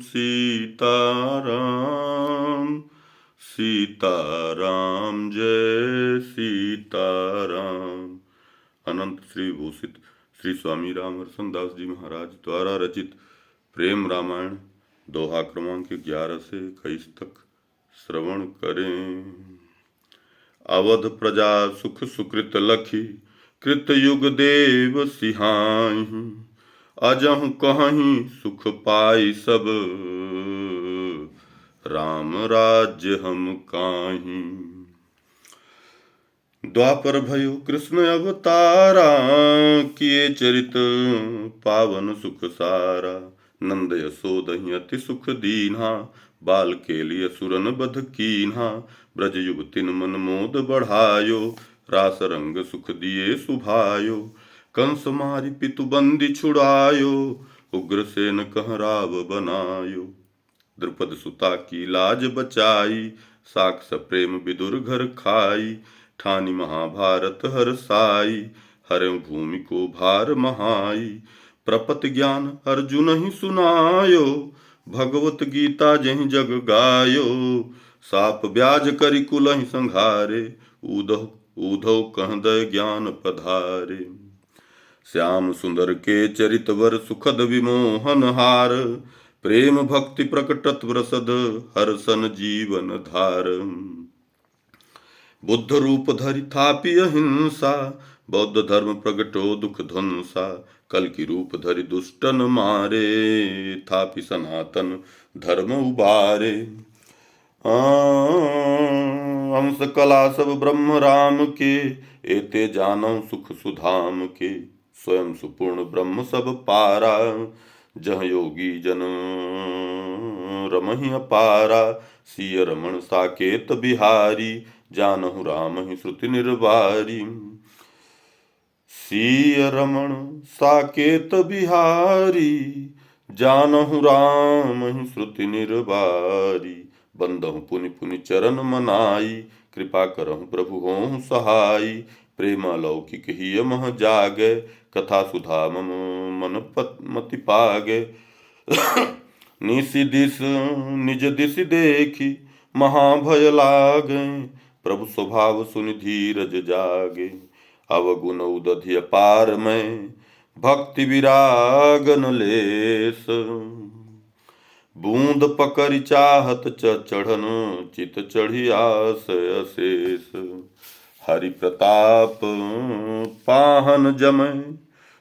सीताराम सीताराम जय सीताराम। अनंत श्री भूषित श्री स्वामी राम हरसन दास जी महाराज द्वारा रचित प्रेम रामायण दोहा क्रमांक 11 से 21 तक श्रवण करें। अवध प्रजा सुख सुकृत लखी कृत युग देव सिहाहि। अजहु कहीं सुख पाई सब राम राज्य हम काहीं। द्वापर भयो कृष्ण अवतारा किए चरित पावन सुख सारा। नंद यशोदहि अति सुख दीन्हा बाल के लिए सुरन बध कीन्हा। ब्रज युवतिन मन मोद बढ़ायो रास रंग सुख दिए सुभायो। कंस मारि पितु बंदी छुड़ायो उग्रसेन कह राव बनायो। द्रुपद सुता की लाज बचाई साक्ष प्रेम विदुर घर खाई। ठानी महाभारत हरसाई हरउ भूमि को भार महाई। प्रपत ज्ञान अर्जुन ही सुनायो भगवत गीता जहि जग गायो। साप ब्याज करि कुलहि संघारे ऊधव कह दय ज्ञान पधारे। श्याम सुंदर के चरित वर सुखद विमोहन हार। प्रेम भक्ति प्रकटत रसद हरसन जीवन धार। बुद्ध रूप धरि थापि अहिंसा बौद्ध धर्म प्रगटो दुख ध्वंसा। कल की रूप धरि दुष्टन मारे थापि सनातन धर्म उबारे। हंस कला सब ब्रह्म राम के एते जानौ सुख सुधाम के। स्वयं सुपूर्ण ब्रह्म सब पारा जह योगी जन रमहि अपारा। सिय रमण साकेत बिहारी जानहु राम ही श्रुति निर्वारी। सिय रमण साकेत बिहारी जानहु राम ही श्रुति निर्वारी। बंदहु पुनि पुनि चरण मनाई कृपा करहु प्रभु होहु सहाई। प्रेम अलौकिक ही मह जागे कथा सुधा मम मन मति पागे। निसि दिस निज दिस देखी महाभय लागे। प्रभु स्वभाव सुनि धीरज जागे। अवगुण उदधि अपार में भक्ति विराग न लेस। बूंद पकड़ चाहत चढ़न चित चढ़ी आस अशेष। हरि प्रताप पाहन जमै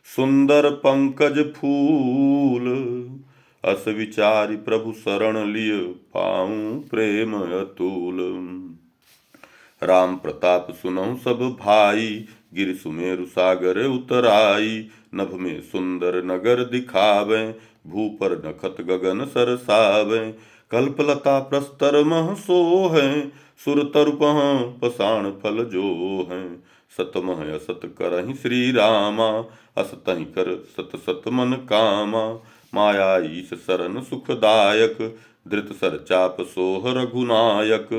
सुंदर पंकज फूल। अस विचारि प्रभु शरण लिय पाऊं प्रेम अतुल। राम प्रताप सुनहु सब भाई गिर सुमेरु सागर उतराई। नभ में सुंदर नगर दिखावे भूपर नखत गगन सरसावे। कल्पलता प्रस्तर मह सोहै सुर तरुपह पसाण फल जो है। सतमह असत करहि श्री रामा असतहि कर सत सत मन कामा। माया ईश सरन सुखदायक धृत सर चाप सोह रघुनायक।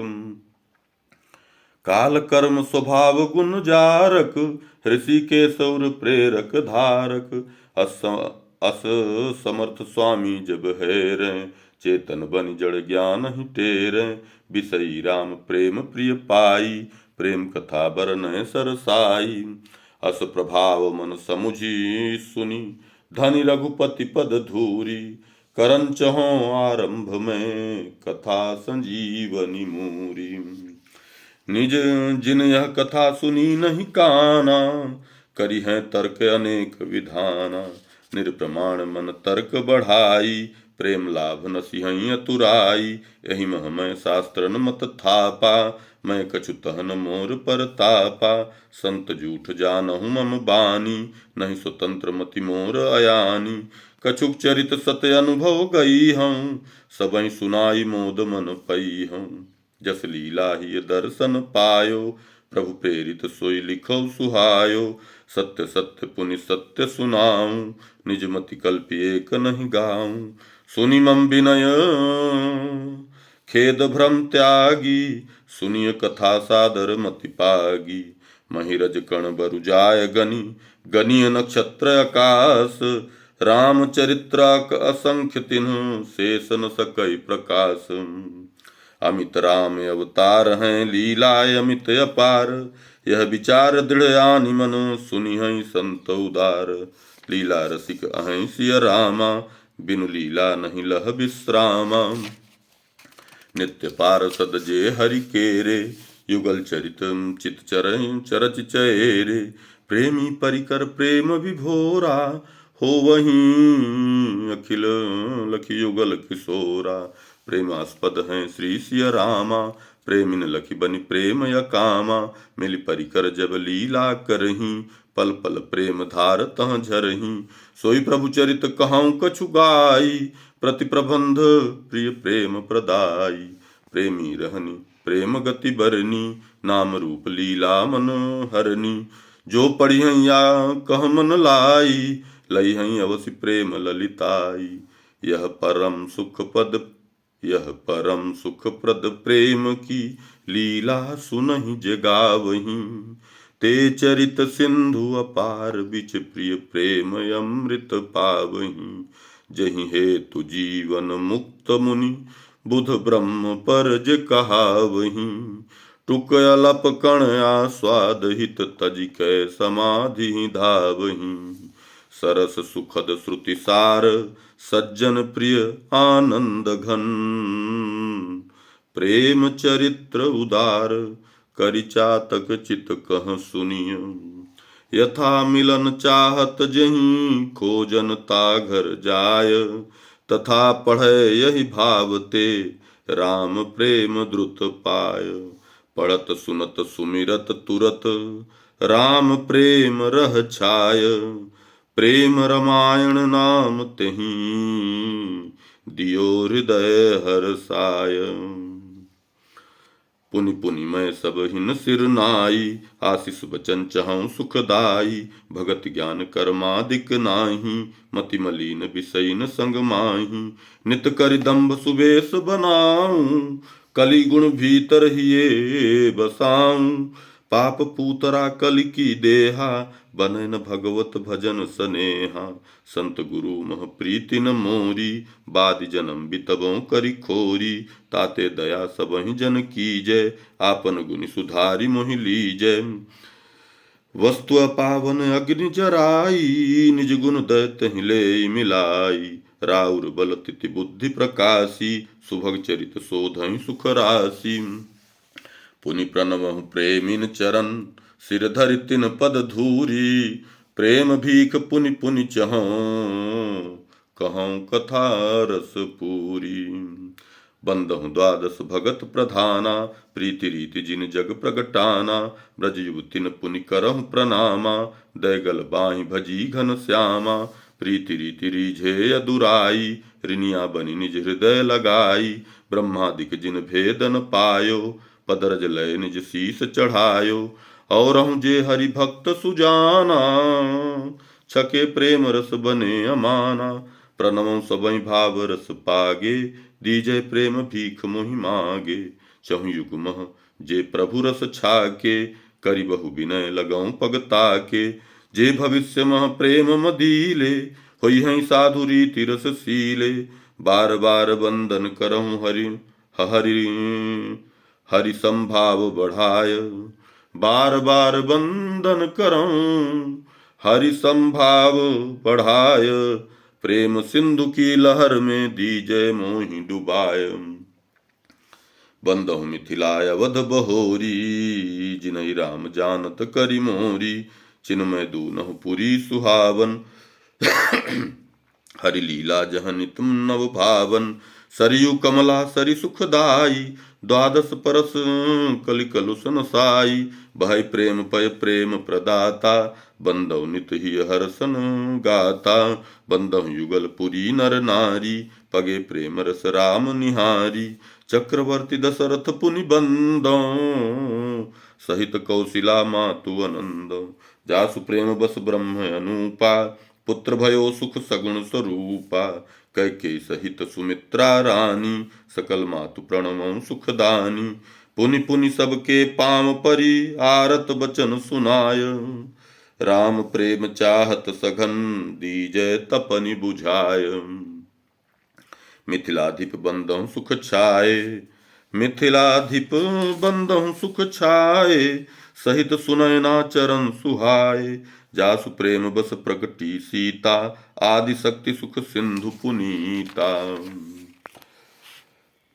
काल कर्म स्वभाव गुण जारक ऋषि के सौर प्रेरक धारक। अस समर्थ स्वामी जब हेरे चेतन बनि जड़ ज्ञान ही टेरे। बिसई राम प्रेम प्रिय पाई प्रेम कथा बरनय सरसाई। अस प्रभाव मन समुझी सुनी धनि रघुपति पद धूरी। करन चहो आरंभ में कथा संजीवनी मूरी। निज जिन यह कथा सुनी नहीं काना करी है तर्क अनेक विधाना। निरप्रमाण मन तर्क बढ़ाई प्रेम लाभ न सिंह अतुराई। यही मह मैं शास्त्र न मत थापा मैं कछु तहन मोर पर तापा। संत जूठ जानहु मम बानी नहीं स्वतंत्र मति मोर अयानी। कछुक चरित सत्य अनुभव गई हूँ सबई सुनाई मोद मन पई हूँ। जस लीला ही दर्शन पायो प्रभु प्रेरित सोई लिखो सुहायो। सत्य सत्य पुनि सत्य सुनाऊं निज मति कल्पि एक नहीं गाऊं। सुनि मम विनय खेद भ्रम त्यागी सुनिय कथा सादर मति पागी। महिरज कण बरु जाय गनी गनीय नक्षत्र आकाश। रामचरित्राक असंख्य तिन्ह शेष न सकई प्रकाश। अमित राम अवतार हैं लीलाय अमित अपार, यह विचार दृढ़ आनि मन सुनि हैं संत उदार। लीला रसिक अहं सिय रामा, बिनु लीला नहीं लह विश्रामा। नित्य पार्षद जे हरि केरे, युगल चरित चित चरच चेरे। प्रेमी परिकर प्रेम विभोरा, हो वहीं अखिल लखी युगल किशोरा। प्रेमास्पद हैं श्री सिय रामा, प्रेमिन लखी बनि प्रेम य कामा। मिली परिकर जब लीला करहीं, पल पल प्रेम धार तह झरहीं। सोई प्रभु चरित कहूँ कछु गाई, प्रति प्रबंध प्रिय प्रेम प्रदाई। प्रेमी रहनी प्रेम गति बरनी, नाम रूप लीला मन हरनी। जो पढ़ी या कह मन लाई, लई हैं अवश्य प्रेम ललिताई। यह परम सुख प्रद प्रेम की, लीला सुनहि जे गावहीं। ते चरित सिंधु अपार, बिच प्रिय प्रेम अमृत पावहीं। जहि हेतु जीवन मुक्त मुनि, बुध ब्रह्म पर जे कहावहीं। टुक अलप कण आस्वाद हित तज कै समाधि धावहीं। सरस सुखद श्रुति सार, सज्जन प्रिय आनंद घन। प्रेम चरित्र उदार, करि चातक चित कह सुनिय। यथा मिलन चाहत जहीं, खोजन ता घर जाय। तथा पढ़े यही भावते, राम प्रेम द्रुत पाय। पढ़त सुनत सुमिरत तुरत, राम प्रेम रह छाय। प्रेम रामायण नाम तेहि, दियो हृदय हरसाय। पुनि पुनि मैं सब हिन सिर नाई, आशीष बचन चहु सुखदाई। भगत ज्ञान कर्मादिक नाही, मति मलिन विषय न संग माही। नित करि दंभ सुबेश बनाऊं, कलि गुण भीतर हिये बसाऊं। पाप पूतरा कलि की देहा, बनै न भगवत भजन सनेहा। संत गुरु मह प्रीति न मोरी, बादि जन्म बितबों करि खोरी। ताते दया सबहि जन कीजय, आपन गुनि सुधारि मोहि लीजय। वस्तु अपावन अग्नि जराई, निज गुण दैत्य हिले मिलाई। राउर बल तिथि बुद्धि प्रकाशी, सुभग चरित शोधहि सुख राशि। पुनि प्रणमहु प्रेमिन चरण, सिर धरि तिन पद धूरी। प्रेम भीख पुनि पुनि चहूँ, कहूँ कथा रस पूरी। बंदहु द्वादश भगत प्रधाना, प्रीति रीति जिन जग प्रगटाना। ब्रज युवतिन पुनि करहु प्रणामा, दैगल बाहि भजी घन श्यामा। प्रीति रीति रीझे अदुराई, ऋनिया बनि निज हृदय लगाई। ब्रह्मादिक जिन भेद न पायो, पदरज लय निज शीस चढ़ायो। और जे हरि भक्त सुजाना, छके प्रेम रस बने अमाना। प्रणमो सबहि भाव रस पागे, दीजय प्रेम भीख मोहि मागे। चहु युग मह जे प्रभु रस छाके, करि बहु विनय लगऊं पग ताके। जे भविष्य मह प्रेम मदीले, होई हैं साधु रीति रस सीले। बार बार वंदन करहु हरि संभाव बढ़ाय। बार बार वंदन करऊं, हरि संभाव बढ़ाय। प्रेम सिंधु की लहर में, दीजय मोहि डुबाय। बंदहु मिथिलाय अवध बहोरी, जिनहि राम जानत करि मोरी। चिन्मय दूनहु पुरी सुहावन, हरि लीला जह नित नव भावन। सरयू कमला सरि सुखदाई, द्वादश परस कलि कलुषन साई। भाई प्रेम पय प्रेम प्रदाता, बंदव नित ही हर्षन गाता। बंदव युगल पुरी नर नारी, पगे प्रेम रस राम निहारी। चक्रवर्ती दशरथ पुनि बंदो, सहित कौशिला मातु अनंदो। जासु प्रेम बस ब्रह्म अनूपा, पुत्र भयो सुख सगुण स्वरूपा। कैकेयी सहित सुमित्रा रानी, सकल मातु प्रणमो सुखदानी। पुनि पुनि सबके पाम परी, आरत बचन सुनाय। राम प्रेम चाहत सघन, दीजय तपनि बुझाय। मिथिलाधिप बंदहु सुख छाए, मिथिलाधिप बंदहु सुख छाए, सहित सुनयना चरण सुहाए। जासु प्रेम बस प्रगटी सीता, आदि शक्ति सुख सिंधु पुनीता।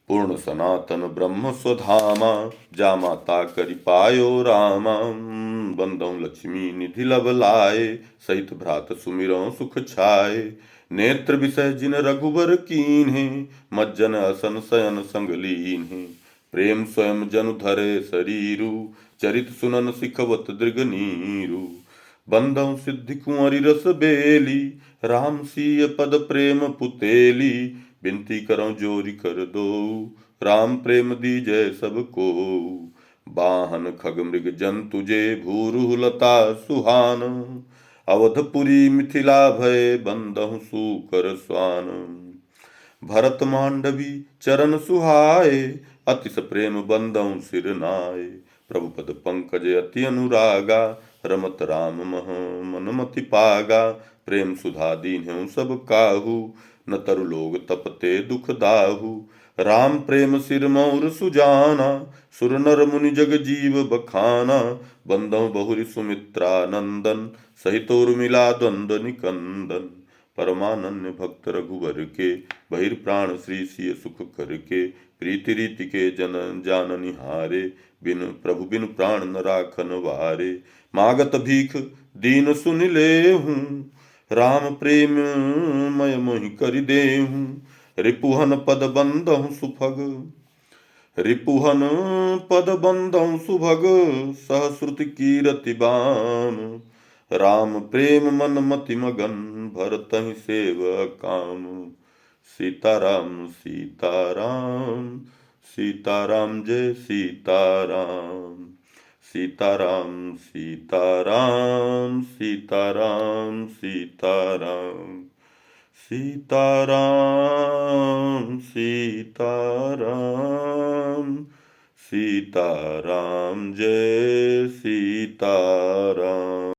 पूर्ण सनातन ब्रह्म स्वधामा, जा माता करि पायो रामा। बंदौ लक्ष्मी निधि लब लाए, सहित भ्रात सुमिरौ सुख छाए। नेत्र विषय जिन रघुबर कीन्हे, मज्जन असन शयन संग लीन्हे। प्रेम स्वयं जनु धरे शरीरु, चरित सुनन सिखवत दृग नीरु। बंदौ सिद्धि कुंवरी रस बेली, राम सीय पद प्रेम पुतेली। बिनती करौ जोरी कर दो, राम प्रेम दीजय सबको। वाहन खग मृग जंतु जे, भूरु लता सुहान। अवधपुरी मिथिला भय, बंदहु सूकर स्वान। भरत मांडवी चरण सुहाए, अतिश प्रेम बंदहु सिर नाय। प्रभु पद पंकज अति अनुरागा, रमत राम मह मन मति पागा। प्रेम सुधा दीन्हु सब काहू, न तरु लोग तपते दुख दाहू। राम प्रेम सिर मौर सुजाना, सुर नर मुनि जग जीव बखाना। बंदहु बहुरी सुमित्रा नंदन, सहित उर्मिला द्वंद्व निकंदन। परमानन्य भक्त रघुवर के, बहिर्प्राण श्री सिय सुख करके। प्रीति रीति के जन जान निहारे, बिनु प्रभु बिनु प्राण न राखन वारे। मागत भीख दीन सुन लेहूं, राम प्रेम मय मोहि करि देहूं। रिपुहन पद बंदहु सुभग, रिपुहन पद बंदहु सुभग। सहश्रुति कीरति बाम, राम प्रेम मन मति मगन। भरतहि सेव काम। सीताराम सीताराम, सीताराम जय सीताराम। सीताराम सीताराम, सीताराम सीताराम। सीताराम सीताराम, सीताराम जय सीताराम।